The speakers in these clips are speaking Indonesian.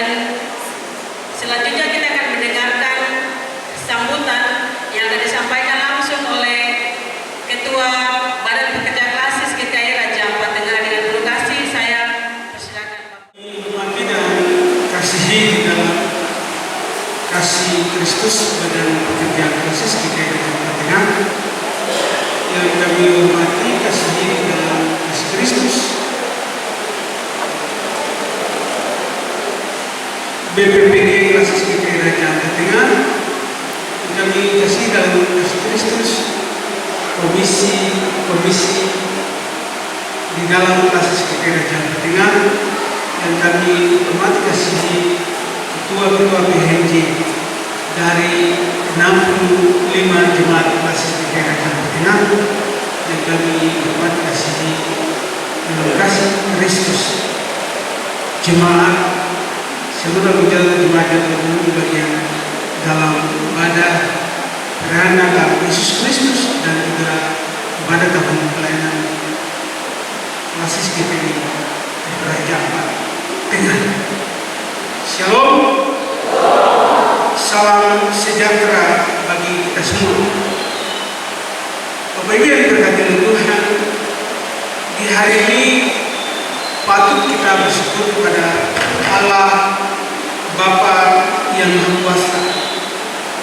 Dan selanjutnya kita akan mendengarkan sambutan yang akan disampaikan langsung oleh Ketua Badan Pekerja Klasis GKI Raja Ampat Tengah. Dengan penuh kasih saya persilakan Bapak. Hormati dan kasihi di dalam kasih Kristus Badan Pekerja Klasis GKI Raja Ampat Tengah, yang kami hormati, kasihi di dalam kasih Kristus BPPG Klasis GKI Raja Ampat Tengah, yang kami kasih dalam kasih Kristus komisi di dalam Klasis GKI Raja Ampat Tengah, yang kami hormati, kasihi ketua-ketua PHMJ dari 65 jemaat Klasis GKI Raja Ampat Tengah, yang kami hormati, kasihi dalam kasih Kristus jemaat seluruh jalan jemaat yang terhubung bagian dalam ibadah perayaan Yesus Kristus dan juga ibadah tahun pelayanan Klasis GKI Raja Ampat Tengah. Shalom, salam sejahtera bagi kita semua. Bapak Ibu yang diberkati oleh Tuhan, di hari ini patut kita bersyukur kepada Allah Bapa yang Maha Kuasa,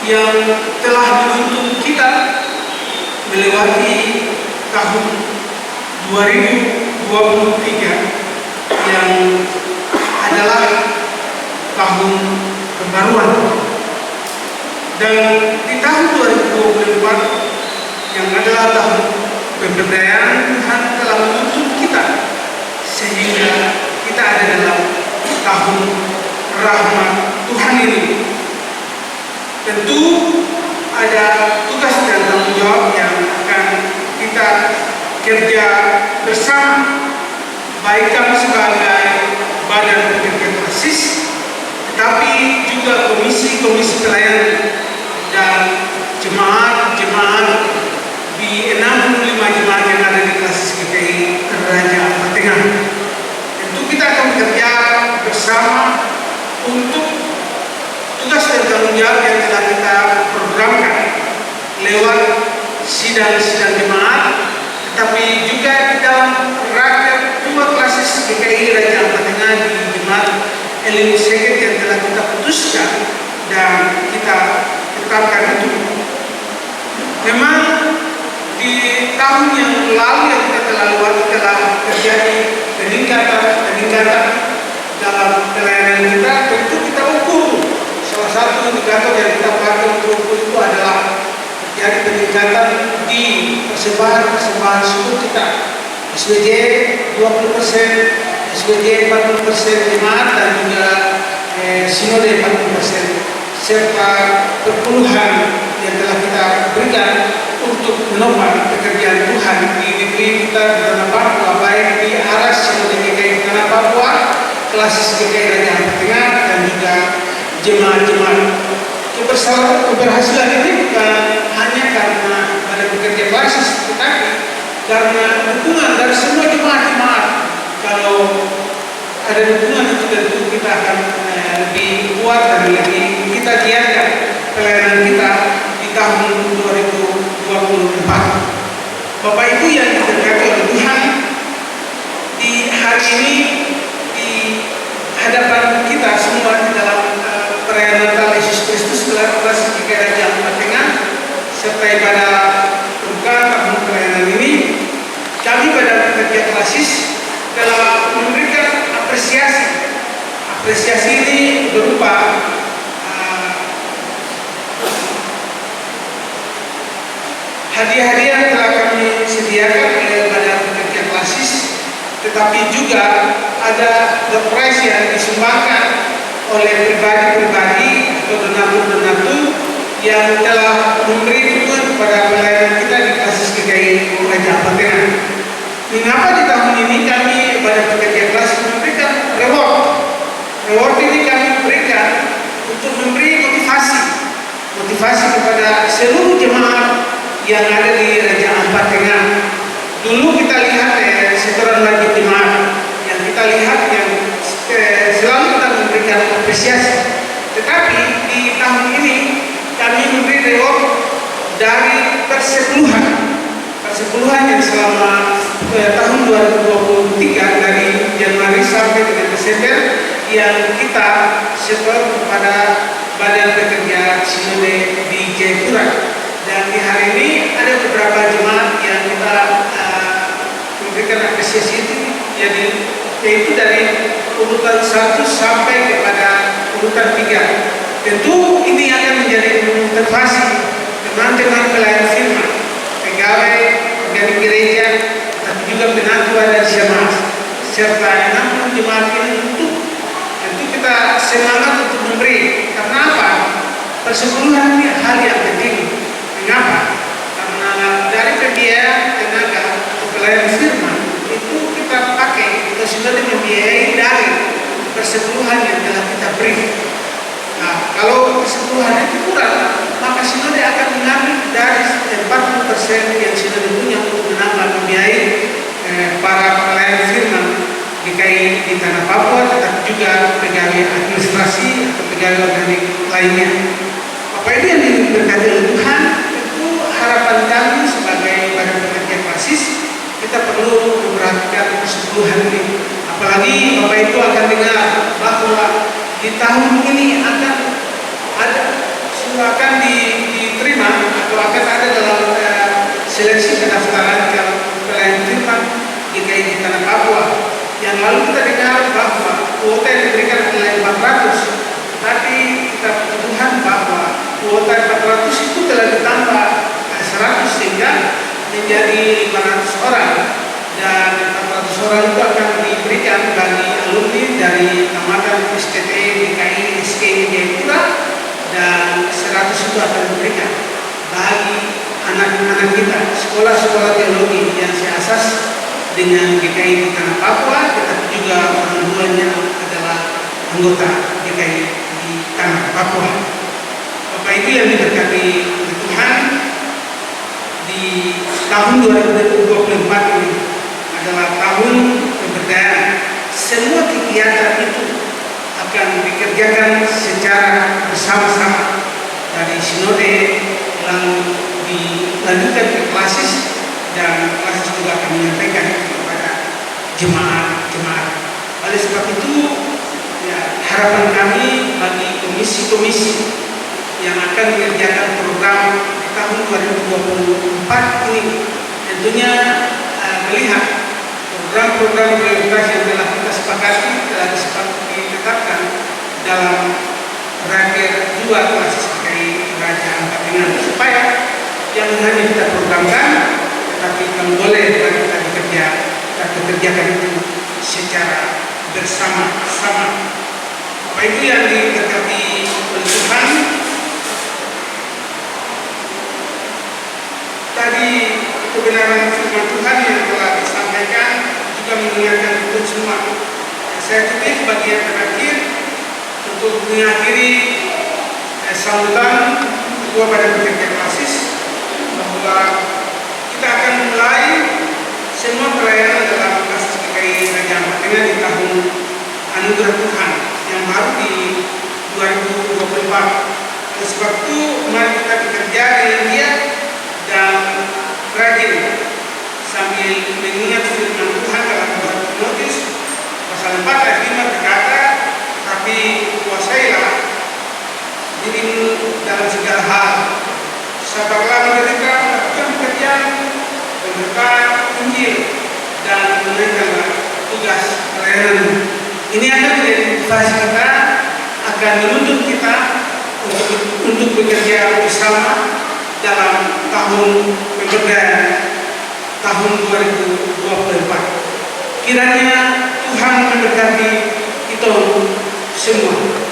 yang telah menuntun kita melewati tahun 2023 yang adalah tahun pembaruan. Dan di tahun 2024 yang adalah tahun pemberdayaan, Tuhan telah menuntun kita sehingga kita ada dalam tahun rahmat Tuhan ini. Tentu ada tugas dan tanggung jawab yang akan kita kerja bersama, baik kami sebagai Badan Pekerja Klasis, tetapi juga komisi-komisi pelayanan dan jemaat-jemaat di 65 jemaat yang ada di Klasis GKI Raja Ampat Tengah. Tentu kita akan bekerja bersama untuk tugas dan tanggung jawab yang telah kita programkan lewat sidang-sidang jemaat, tetapi juga di dalam rakyat dua Klasis GKI Raja Ampat Tengah di jemaat Elim Seket yang telah kita putuskan dan kita tetapkan itu. Memang di tahun yang lalu yang kita telah lewati telah terjadi peningkatan dalam pelayanan kita. Tentu kita ukur, salah satu indikator yang kita pakai untuk ukur itu adalah terjadi peningkatan di persembahan suku kita. SWJ 20%, SWJ 40% jemaat dan juga sinode 40%, serta perpuluhan yang telah kita berikan untuk menopang pekerjaan Tuhan di negeri kita di Tanah Papua, baik di arah sinode GKI Tanah Papua, Klasis GKI Raja Ampat Tengah dan juga jemaat-jemaat. Keberhasilan ini bukan hanya karena ada pekerja Klasis, tetapi karena dukungan dari semua jemaat-jemaat. Kalau ada dukungan itu tentu kita akan lebih kuat dan lebih kita giatkan pelayanan kita di tahun 2024. Bapak Ibu yang diberkati oleh Tuhan, di hari ini di hadapan kita semua di dalam perayaan Natal Yesus Kristus Klasis GKI Raja Ampat Tengah serta ibadah buka tahun pelayanan ini, kami pada pekerja Klasis telah memberikan apresiasi ini berupa hadiah-hadiah yang telah kami sediakan oleh Badan Pekerja Klasis, tetapi juga ada door prize yang disumbangkan oleh pribadi-pribadi atau donatur-donatur yang telah memberi dukungan kepada pelayanan kita di Klasis GKI Raja Ampat Tengah. Mengapa di tahun ini kami Badan Pekerja Klasis memberikan reward? Reward ini kami berikan untuk memberi motivasi kepada seluruh jemaat yang ada di Raja Ampat Tengah. Dulu kita lihat setoran wajib jemaat yang kita lihat yang selalu kita memberikan apresiasi. Tetapi di tahun ini kami memberi reward dari persepuluhan yang selama tahun 2023 dari Januari sampai dengan Desember yang kita setor kepada Badan Pekerja Sinode di Jayapura. Dan di hari ini ada beberapa jemaat yang kita memberikan apresiasi itu, yaitu dari urutan 1 sampai kepada urutan 3. Tentu ini akan menjadi motivasi teman-teman pelayan firman, pegawai gereja, tapi juga penatua dan jemaat serta 60 jemaat ini tentu kita semangat untuk memberi. Karena apa? Persepuluhan ini hal yang penting. Mengapa? Karena dari pembiayaan tenaga untuk pelayan firman itu kita pakai, kita sudah membiayai dari persepuluhan yang telah kita beri. Nah, kalau persepuluhan itu kurang, maka sinode akan mengambil dari 40% yang sinode punya untuk menambah membiayai para pelayan firman GKI di tanah Papua, tetapi juga pegawai administrasi atau pegawai organik lainnya. Apa itu yang diberkati oleh Tuhan? Itu harapan kami sebagai Badan Pekerja Klasis, kita perlu memperhatikan persepuluhan ini. Apalagi Bapak Ibu akan dengar bahwa di tahun ini akan diterima atau akan ada dalam seleksi pendaftaran pelayan firman GKI di tanah Papua. Yang lalu kita dengar bahwa kuota yang diberikan adalah 400, tapi kita puji Tuhan bahwa kuota 400 itu telah ditambah 100 sehingga menjadi 500 orang, dan 400 orang itu akan diberikan bagi alumni dari tamatan STT GKI SKI Jayapura, dan 100 itu akan diberikan bagi anak-anak kita sekolah-sekolah teologi yang seasas dengan GKI di tanah Papua, tetapi juga orang tuanya adalah anggota GKI di tanah Papua. Bapak Ibu yang diberkati Tuhan, di tahun 2024 ini adalah tahun pemberdayaan. Semua kegiatan itu akan dikerjakan secara bersama-sama dari sinode, lalu dilanjutkan ke klasis, dan klasis juga akan menyampaikan kepada jemaat-jemaat. Oleh sebab itu, harapan kami bagi komisi-komisi yang akan mengerjakan program di tahun 2024 ini tentunya melihat program-program prioritas yang telah kita sepakati, telah ditetapkan dalam raker 2 klasis GKI Raja Ampat Tengah, supaya jangan hanya kita programkan, tetapi kalau boleh kita kerjakan itu secara bersama-sama. Bapak Ibu yang diberkati oleh Tuhan, tadi kebenaran firman Tuhan yang telah disampaikan juga mengingatkan kita semua. Saya tutup bagian terakhir untuk mengakhiri sambutan Ketua Badan Pekerja Klasis, bahwa kita akan mulai semua pelayanan dalam klasis GKI Raja Ampat Tengah di tahun anugerah Tuhan yang baru di 2024. Oleh sebab itu, mari kita bekerja dengan giat dan rajin sambil mengingat firman Tuhan dalam 2 Timotius pasal 4 ayat 5 berkata, tapi kuasailah dirimu dalam segala hal, sabarlah menderita, melakukan pekerjaan, memberitakan Injil, dan menunaikanlah tugas pelayanan. Ini akan menjadi motivasi kita, akan menuntut kita untuk bekerja bersama dalam tahun pemberdayaan tahun 2024. Kiranya Tuhan memberkati kita semua.